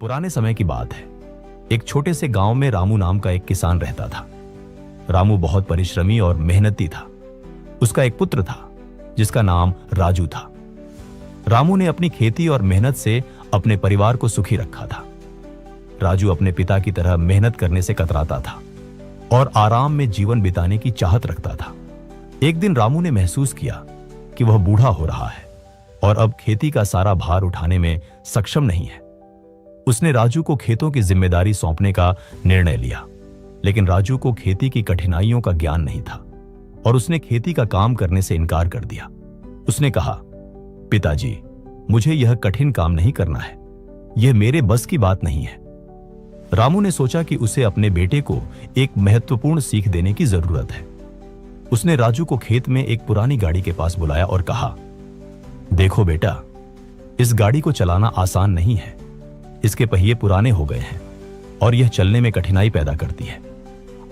पुराने समय की बात है। एक छोटे से गांव में रामू नाम का एक किसान रहता था। रामू बहुत परिश्रमी और मेहनती था। उसका एक पुत्र था जिसका नाम राजू था। रामू ने अपनी खेती और मेहनत से अपने परिवार को सुखी रखा था। राजू अपने पिता की तरह मेहनत करने से कतराता था और आराम में जीवन बिताने की चाहत रखता था। एक दिन रामू ने महसूस किया कि वह बूढ़ा हो रहा है और अब खेती का सारा भार उठाने में सक्षम नहीं है। उसने राजू को खेतों की जिम्मेदारी सौंपने का निर्णय लिया, लेकिन राजू को खेती की कठिनाइयों का ज्ञान नहीं था और उसने खेती का काम करने से इनकार कर दिया। उसने कहा, पिताजी, मुझे यह कठिन काम नहीं करना है, यह मेरे बस की बात नहीं है। रामू ने सोचा कि उसे अपने बेटे को एक महत्वपूर्ण सीख देने की जरूरत है। उसने राजू को खेत में एक पुरानी गाड़ी के पास बुलाया और कहा, देखो बेटा, इस गाड़ी को चलाना आसान नहीं है। इसके पहिए पुराने हो गए हैं और यह चलने में कठिनाई पैदा करती है।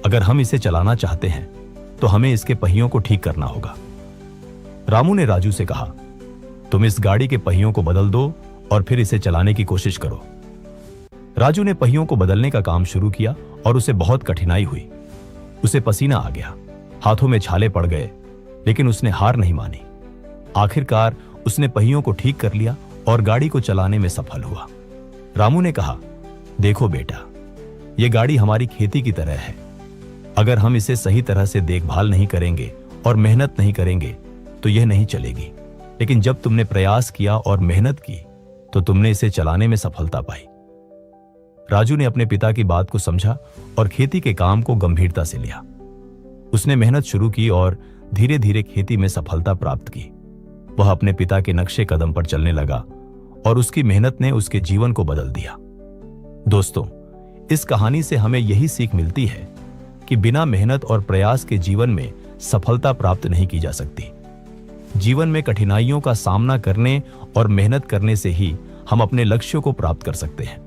अगर हम इसे चलाना चाहते हैं तो हमें इसके पहियों को ठीक करना होगा। रामू ने राजू से कहा, तुम इस गाड़ी के पहियों को बदल दो और फिर इसे चलाने की कोशिश करो। राजू ने पहियों को बदलने का काम शुरू किया और उसे बहुत कठिनाई हुई। उसे पसीना आ गया, हाथों में छाले पड़ गए, लेकिन उसने हार नहीं मानी। आखिरकार उसने पहियों को ठीक कर लिया और गाड़ी को चलाने में सफल हुआ। रामू ने कहा, देखो बेटा, यह गाड़ी हमारी खेती की तरह है। अगर हम इसे सही तरह से देखभाल नहीं करेंगे और मेहनत नहीं करेंगे तो यह नहीं चलेगी, लेकिन जब तुमने प्रयास किया और मेहनत की तो तुमने इसे चलाने में सफलता पाई। राजू ने अपने पिता की बात को समझा और खेती के काम को गंभीरता से लिया। उसने मेहनत शुरू की और धीरे धीरे खेती में सफलता प्राप्त की। वह अपने पिता के नक्शे कदम पर चलने लगा और उसकी मेहनत ने उसके जीवन को बदल दिया। दोस्तों, इस कहानी से हमें यही सीख मिलती है कि बिना मेहनत और प्रयास के जीवन में सफलता प्राप्त नहीं की जा सकती। जीवन में कठिनाइयों का सामना करने और मेहनत करने से ही हम अपने लक्ष्यों को प्राप्त कर सकते हैं।